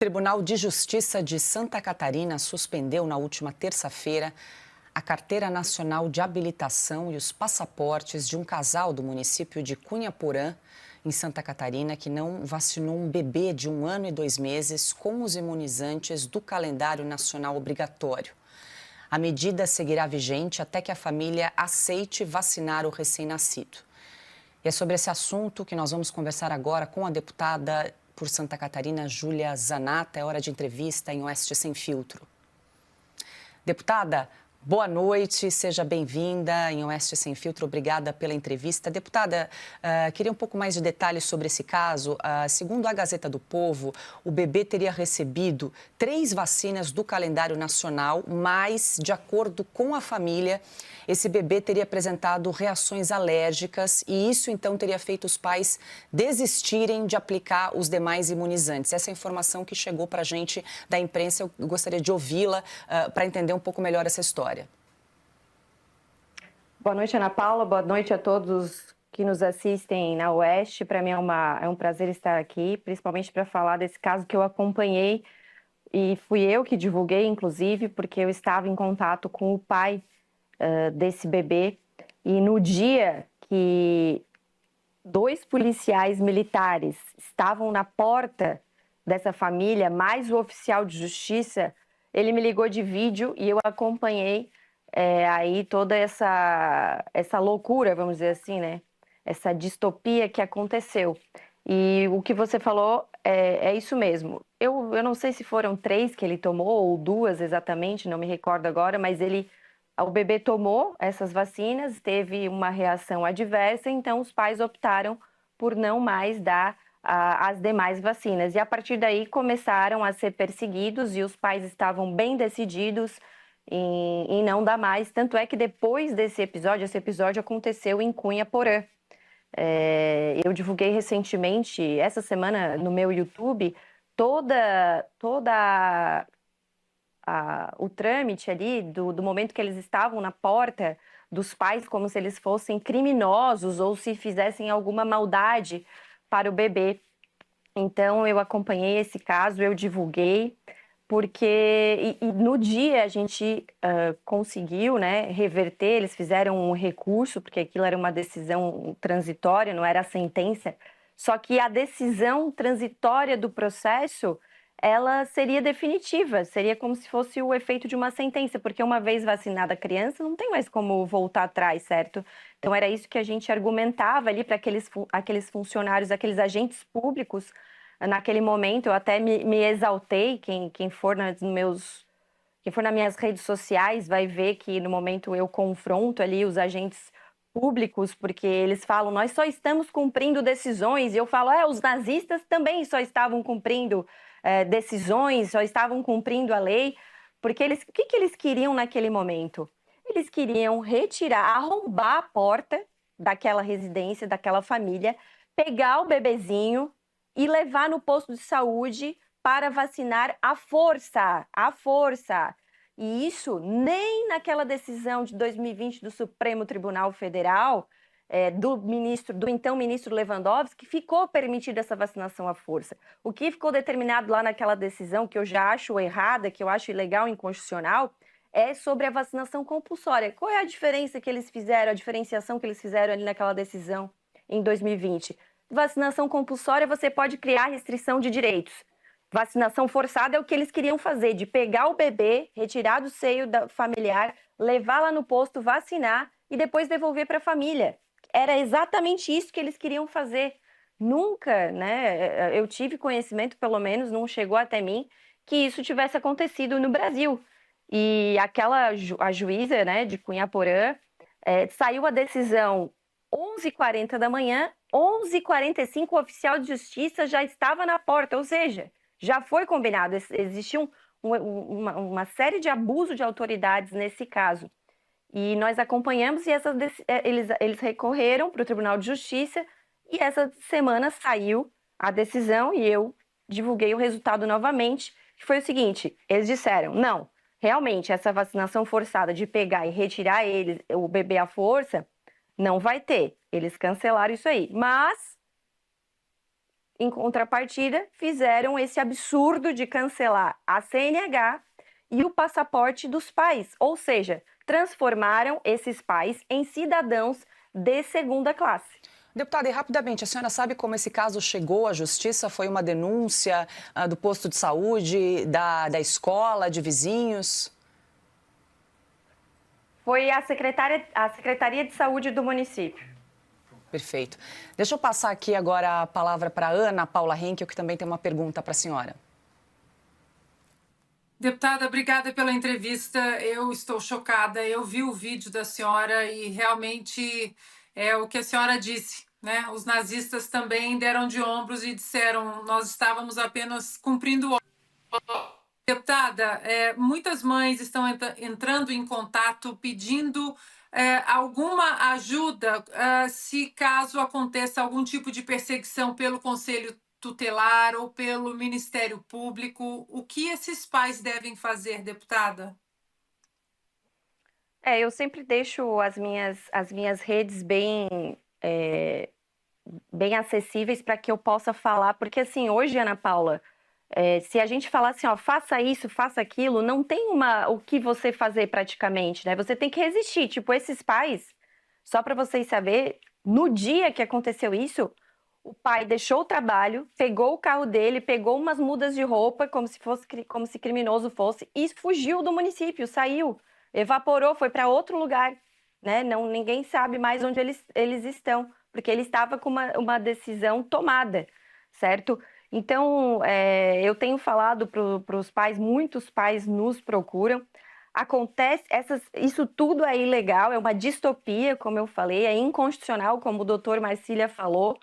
O Tribunal de Justiça de Santa Catarina suspendeu na última terça-feira a Carteira Nacional de Habilitação e os passaportes de um casal do município de Cunha Porã, em Santa Catarina, que não vacinou um bebê de 1 ano e 2 meses com os imunizantes do calendário nacional obrigatório. A medida seguirá vigente até que a família aceite vacinar o recém-nascido. E é sobre esse assunto que nós vamos conversar agora com a deputada por Santa Catarina, Júlia Zanatta. É hora de entrevista em Oeste Sem Filtro. Deputada, boa noite, seja bem-vinda em Oeste Sem Filtro. Obrigada pela entrevista. Deputada, queria um pouco mais de detalhes sobre esse caso. Segundo a Gazeta do Povo, o bebê teria recebido 3 vacinas do calendário nacional, mas, de acordo com a família, esse bebê teria apresentado reações alérgicas e isso, então, teria feito os pais desistirem de aplicar os demais imunizantes. Essa é a informação que chegou para a gente da imprensa. Eu gostaria de ouvi-la para entender um pouco melhor essa história. Boa noite, Ana Paula. Boa noite a todos que nos assistem na Oeste. Para mim é um prazer estar aqui, principalmente para falar desse caso que eu acompanhei e fui eu que divulguei, inclusive, porque eu estava em contato com o pai desse bebê. E no dia que 2 policiais militares estavam na porta dessa família, mais o oficial de justiça, ele me ligou de vídeo e eu acompanhei aí toda essa loucura, vamos dizer assim, né? Essa distopia que aconteceu. E o que você falou é isso mesmo. Eu não sei se foram 3 que ele tomou ou 2 exatamente, não me recordo agora, mas o bebê tomou essas vacinas, teve uma reação adversa, então os pais optaram por não mais dar as demais vacinas. E a partir daí começaram a ser perseguidos e os pais estavam bem decididos em não dar mais. Tanto é que depois esse episódio aconteceu em Cunha Porã. Eu divulguei recentemente, essa semana, no meu YouTube, toda o trâmite ali do momento que eles estavam na porta dos pais, como se eles fossem criminosos ou se fizessem alguma maldade para o bebê. Então, eu acompanhei esse caso, eu divulguei, porque e no dia a gente conseguiu, né, reverter, eles fizeram um recurso, porque aquilo era uma decisão transitória, não era a sentença, só que a decisão transitória do processo, ela seria definitiva, seria como se fosse o efeito de uma sentença, porque uma vez vacinada a criança, não tem mais como voltar atrás, certo? Então era isso que a gente argumentava ali para aqueles funcionários, aqueles agentes públicos. Naquele momento eu até me exaltei, quem for quem for nas minhas redes sociais vai ver que no momento eu confronto ali os agentes públicos, porque eles falam, nós só estamos cumprindo decisões, e eu falo, os nazistas também só estavam cumprindo decisões, só estavam cumprindo a lei, porque o que eles queriam naquele momento? Eles queriam retirar, arrombar a porta daquela residência, daquela família, pegar o bebezinho e levar no posto de saúde para vacinar à força, à força. E isso nem naquela decisão de 2020 do Supremo Tribunal Federal, do então ministro Lewandowski, ficou permitida essa vacinação à força. O que ficou determinado lá naquela decisão, que eu já acho errada, que eu acho ilegal e inconstitucional, é sobre a vacinação compulsória. Qual é a diferença que eles fizeram, a diferenciação que eles fizeram ali naquela decisão em 2020? Vacinação compulsória, você pode criar restrição de direitos. Vacinação forçada é o que eles queriam fazer, de pegar o bebê, retirar do seio familiar, levar lá no posto, vacinar e depois devolver para a família. Era exatamente isso que eles queriam fazer. Nunca, né, eu tive conhecimento, pelo menos não chegou até mim, que isso tivesse acontecido no Brasil. E a juíza, né, de Cunha Porã, saiu a decisão 11h40 da manhã, 11h45 o oficial de justiça já estava na porta, ou seja, já foi combinado, existia uma série de abuso de autoridades nesse caso. E nós acompanhamos e eles recorreram para o Tribunal de Justiça e essa semana saiu a decisão e eu divulguei o resultado novamente, que foi o seguinte, eles disseram, não, realmente essa vacinação forçada de pegar e retirar o bebê à força, não vai ter. Eles cancelaram isso aí. Mas em contrapartida, fizeram esse absurdo de cancelar a CNH e o passaporte dos pais, ou seja, transformaram esses pais em cidadãos de segunda classe. Deputada, e rapidamente, a senhora sabe como esse caso chegou à justiça? Foi uma denúncia do posto de saúde, da escola, de vizinhos? Foi a Secretaria de Saúde do município. Perfeito. Deixa eu passar aqui agora a palavra para a Ana Paula Henkel, que também tem uma pergunta para a senhora. Deputada, obrigada pela entrevista. Eu estou chocada. Eu vi o vídeo da senhora e realmente é o que a senhora disse, né? Os nazistas também deram de ombros e disseram: nós estávamos apenas cumprindo. Deputada, muitas mães estão entrando em contato pedindo alguma ajuda se caso aconteça algum tipo de perseguição pelo Conselho Tutelar ou pelo Ministério Público. O que esses pais devem fazer, deputada? Eu sempre deixo as minhas redes bem acessíveis para que eu possa falar, porque assim, hoje, Ana Paula, se a gente falar assim, ó, faça isso, faça aquilo, não tem o que você fazer praticamente, né? Você tem que resistir. Tipo, esses pais, só para vocês saberem, no dia que aconteceu isso, o pai deixou o trabalho, pegou o carro dele, pegou umas mudas de roupa, como se criminoso fosse, e fugiu do município, saiu, evaporou, foi para outro lugar, né? Não, ninguém sabe mais onde eles estão, porque ele estava com uma decisão tomada, certo? Então, eu tenho falado para os pais, muitos pais nos procuram. Acontece, isso tudo é ilegal, é uma distopia, como eu falei, é inconstitucional, como o doutor Marcília falou.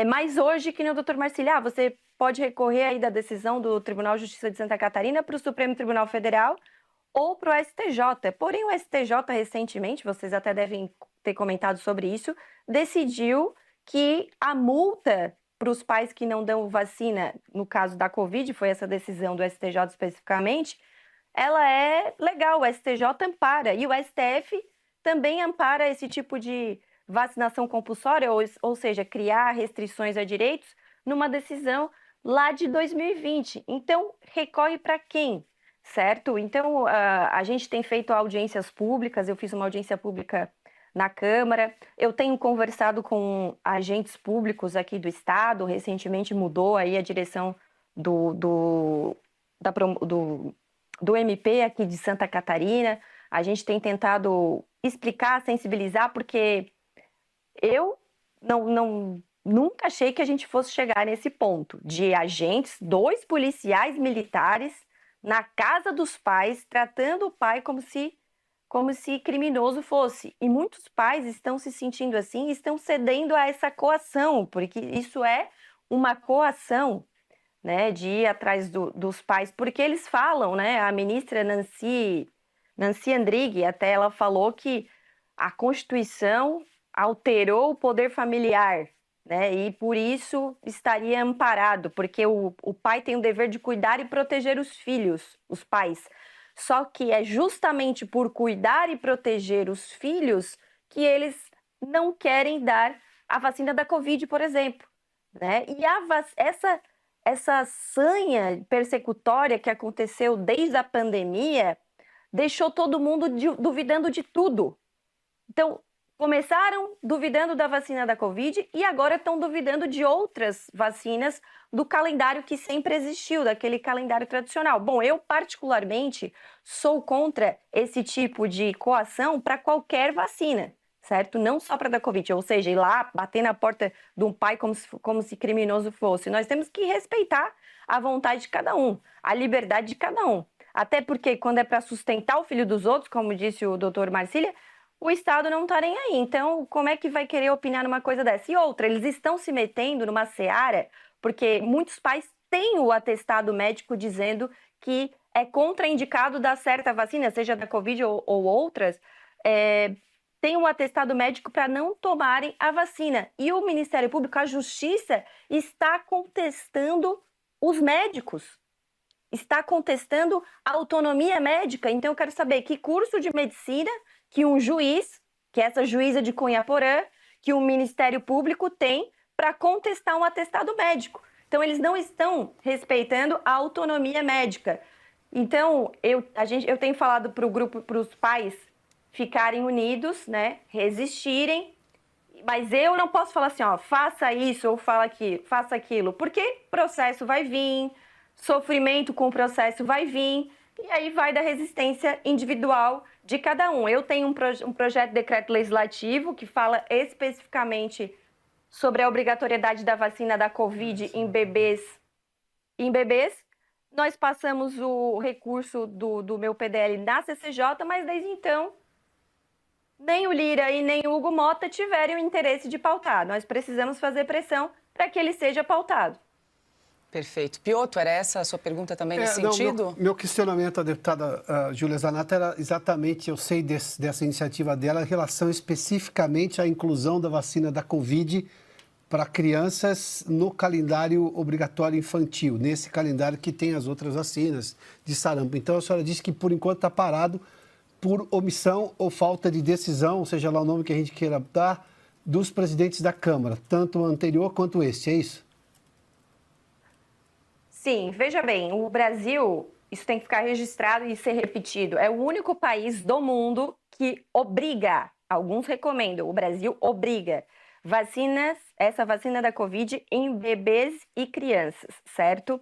Mas hoje, que nem o doutor Marcília, você pode recorrer aí da decisão do Tribunal de Justiça de Santa Catarina para o Supremo Tribunal Federal ou para o STJ. Porém, o STJ recentemente, vocês até devem ter comentado sobre isso, decidiu que a multa para os pais que não dão vacina, no caso da Covid, foi essa decisão do STJ especificamente, ela é legal, o STJ ampara, e o STF também ampara esse tipo de vacinação compulsória, ou seja, criar restrições a direitos, numa decisão lá de 2020. Então, recorre para quem? Certo? Então, a gente tem feito audiências públicas, eu fiz uma audiência pública na Câmara, eu tenho conversado com agentes públicos aqui do Estado, recentemente mudou aí a direção do MP aqui de Santa Catarina, a gente tem tentado explicar, sensibilizar, porque eu nunca achei que a gente fosse chegar nesse ponto de agentes, 2 policiais militares na casa dos pais, tratando o pai como se criminoso fosse. E muitos pais estão se sentindo assim, estão cedendo a essa coação, porque isso é uma coação, né, de ir atrás dos pais, porque eles falam, né, a ministra Nancy Andrighi, até ela falou que a Constituição alterou o poder familiar, né, e por isso estaria amparado, porque o pai tem o dever de cuidar e proteger os filhos, os pais. Só que é justamente por cuidar e proteger os filhos que eles não querem dar a vacina da Covid, por exemplo, né? E essa sanha persecutória que aconteceu desde a pandemia deixou todo mundo duvidando de tudo. Então, começaram duvidando da vacina da Covid e agora estão duvidando de outras vacinas do calendário que sempre existiu, daquele calendário tradicional. Bom, eu particularmente sou contra esse tipo de coação para qualquer vacina, certo? Não só para da Covid, ou seja, ir lá bater na porta de um pai como se criminoso fosse. Nós temos que respeitar a vontade de cada um, a liberdade de cada um. Até porque quando é para sustentar o filho dos outros, como disse o doutor Marcília, o Estado não está nem aí. Então, como é que vai querer opinar numa coisa dessa? E outra, eles estão se metendo numa seara, porque muitos pais têm o atestado médico dizendo que é contraindicado dar certa vacina, seja da Covid ou outras, tem um atestado médico para não tomarem a vacina. E o Ministério Público, a Justiça, está contestando os médicos, está contestando a autonomia médica. Então, eu quero saber que curso de medicina que um juiz, que essa juíza de Cunha Porã, que o Ministério Público tem para contestar um atestado médico. Então, eles não estão respeitando a autonomia médica. Então, eu tenho falado para o grupo, para os pais ficarem unidos, né, resistirem, mas eu não posso falar assim, ó, faça isso ou faça aquilo, porque processo vai vir, sofrimento com o processo vai vir, e aí vai da resistência individual de cada um. Eu tenho um projeto de decreto legislativo que fala especificamente sobre a obrigatoriedade da vacina da Covid em bebês. Nós passamos o recurso do meu PDL na CCJ, mas desde então nem o Lira e nem o Hugo Mota tiveram interesse de pautar. Nós precisamos fazer pressão para que ele seja pautado. Perfeito. Piotr, era essa a sua pergunta também nesse sentido? Meu questionamento à deputada Júlia Zanatta era exatamente, eu sei dessa iniciativa dela, em relação especificamente à inclusão da vacina da Covid para crianças no calendário obrigatório infantil, nesse calendário que tem as outras vacinas de sarampo. Então, a senhora disse que, por enquanto, está parado por omissão ou falta de decisão, seja lá o nome que a gente queira dar, dos presidentes da Câmara, tanto o anterior quanto este, é isso? Sim, veja bem, o Brasil, isso tem que ficar registrado e ser repetido, é o único país do mundo que obriga, alguns recomendam, o Brasil obriga essa vacina da Covid em bebês e crianças, certo?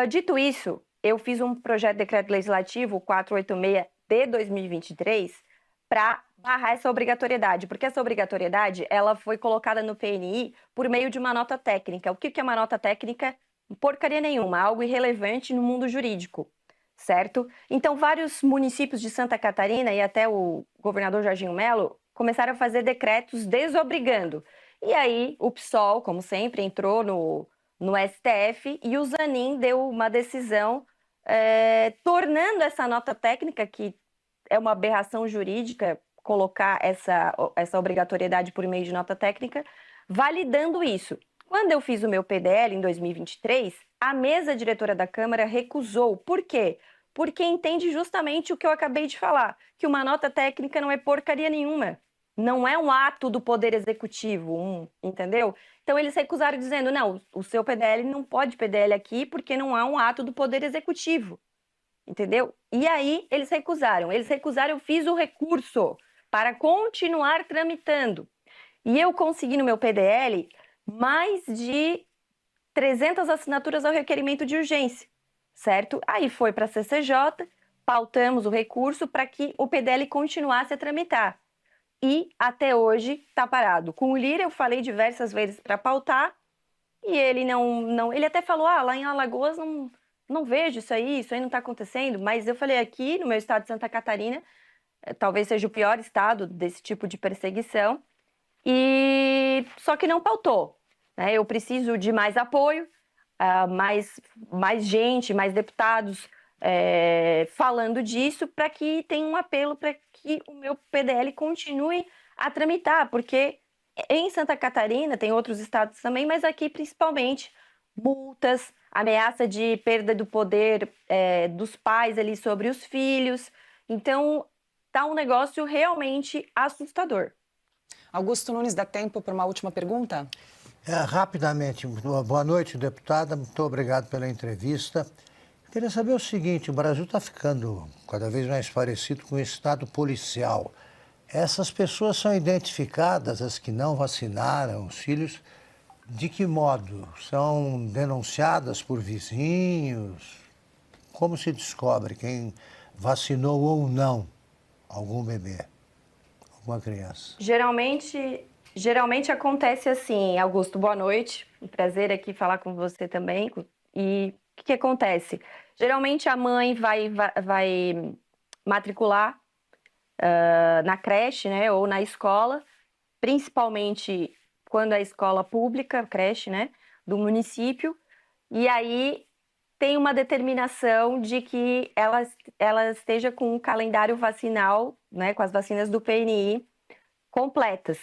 Dito isso, eu fiz um projeto de decreto legislativo 486 de 2023 para barrar essa obrigatoriedade, porque essa obrigatoriedade ela foi colocada no PNI por meio de uma nota técnica. O que é uma nota técnica? Porcaria nenhuma, algo irrelevante no mundo jurídico, certo? Então, vários municípios de Santa Catarina e até o governador Jorginho Melo começaram a fazer decretos desobrigando. E aí, o PSOL, como sempre, entrou no STF e o Zanin deu uma decisão tornando essa nota técnica, que é uma aberração jurídica, colocar essa obrigatoriedade por meio de nota técnica, validando isso. Quando eu fiz o meu PDL em 2023, a mesa diretora da Câmara recusou. Por quê? Porque entende justamente o que eu acabei de falar, que uma nota técnica não é porcaria nenhuma. Não é um ato do Poder Executivo, entendeu? Então, eles recusaram dizendo, não, o seu PDL não pode PDL aqui porque não é um ato do Poder Executivo, entendeu? E aí, eles recusaram, eu fiz o recurso para continuar tramitando. E eu consegui no meu PDL mais de 300 assinaturas ao requerimento de urgência, certo? Aí foi para a CCJ, pautamos o recurso para que o PDL continuasse a tramitar. E até hoje está parado. Com o Lira eu falei diversas vezes para pautar e ele não. Ele até falou: lá em Alagoas não vejo isso aí não está acontecendo. Mas eu falei: aqui no meu estado de Santa Catarina, talvez seja o pior estado desse tipo de perseguição. E só que não pautou, né? Eu preciso de mais apoio, mais gente, mais deputados falando disso, para que tenha um apelo para que o meu PDL continue a tramitar, porque em Santa Catarina, tem outros estados também, mas aqui principalmente, multas, ameaça de perda do poder dos pais ali sobre os filhos. Então, tá um negócio realmente assustador. Augusto Nunes, dá tempo para uma última pergunta? Rapidamente, boa noite, deputada, muito obrigado pela entrevista. Queria saber o seguinte, o Brasil está ficando cada vez mais parecido com o estado policial. Essas pessoas são identificadas, as que não vacinaram os filhos, de que modo? São denunciadas por vizinhos? Como se descobre quem vacinou ou não algum bebê, alguma criança? Geralmente acontece assim, Augusto, boa noite, um prazer aqui falar com você também. E o que acontece? Geralmente a mãe vai matricular na creche, né, ou na escola, principalmente quando é escola pública, creche, né, do município, e aí tem uma determinação de que ela esteja com um calendário vacinal, né, com as vacinas do PNI completas.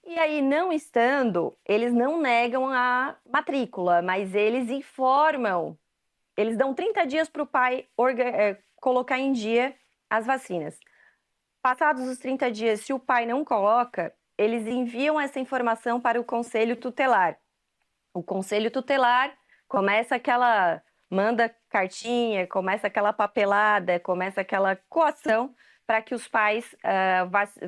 E aí, não estando, eles não negam a matrícula, mas eles informam, eles dão 30 dias para o pai colocar em dia as vacinas. Passados os 30 dias, se o pai não coloca, eles enviam essa informação para o Conselho Tutelar. O Conselho Tutelar manda cartinha, começa aquela papelada, começa aquela coação para que os pais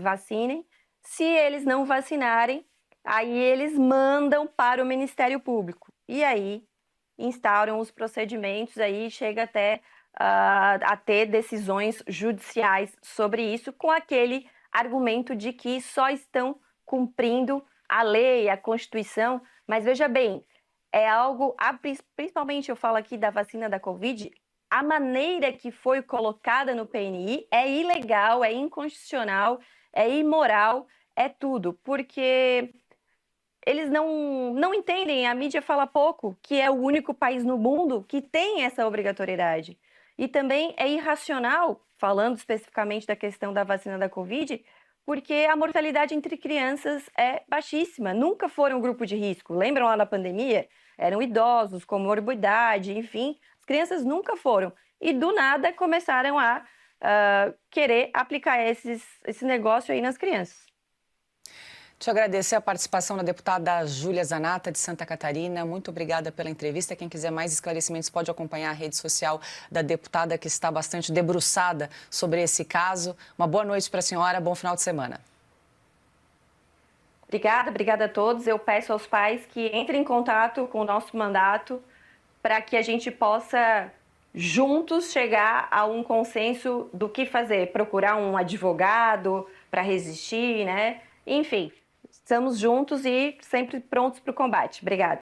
vacinem. Se eles não vacinarem, aí eles mandam para o Ministério Público. E aí instauram os procedimentos, aí chega até a ter decisões judiciais sobre isso, com aquele argumento de que só estão cumprindo a lei, a Constituição. Mas veja bem, é algo, principalmente eu falo aqui da vacina da Covid, a maneira que foi colocada no PNI é ilegal, é inconstitucional, é imoral, é tudo, porque eles não entendem, a mídia fala pouco, que é o único país no mundo que tem essa obrigatoriedade. E também é irracional, falando especificamente da questão da vacina da Covid, porque a mortalidade entre crianças é baixíssima, nunca foram um grupo de risco. Lembram lá da pandemia? Eram idosos, com morbidade, enfim, as crianças nunca foram. E do nada começaram a querer aplicar esse negócio aí nas crianças. Deixa eu agradecer a participação da deputada Júlia Zanatta, de Santa Catarina. Muito obrigada pela entrevista. Quem quiser mais esclarecimentos pode acompanhar a rede social da deputada, que está bastante debruçada sobre esse caso. Uma boa noite para a senhora, bom final de semana. Obrigada a todos. Eu peço aos pais que entrem em contato com o nosso mandato para que a gente possa juntos chegar a um consenso do que fazer, procurar um advogado para resistir, né? Enfim, estamos juntos e sempre prontos para o combate. Obrigada.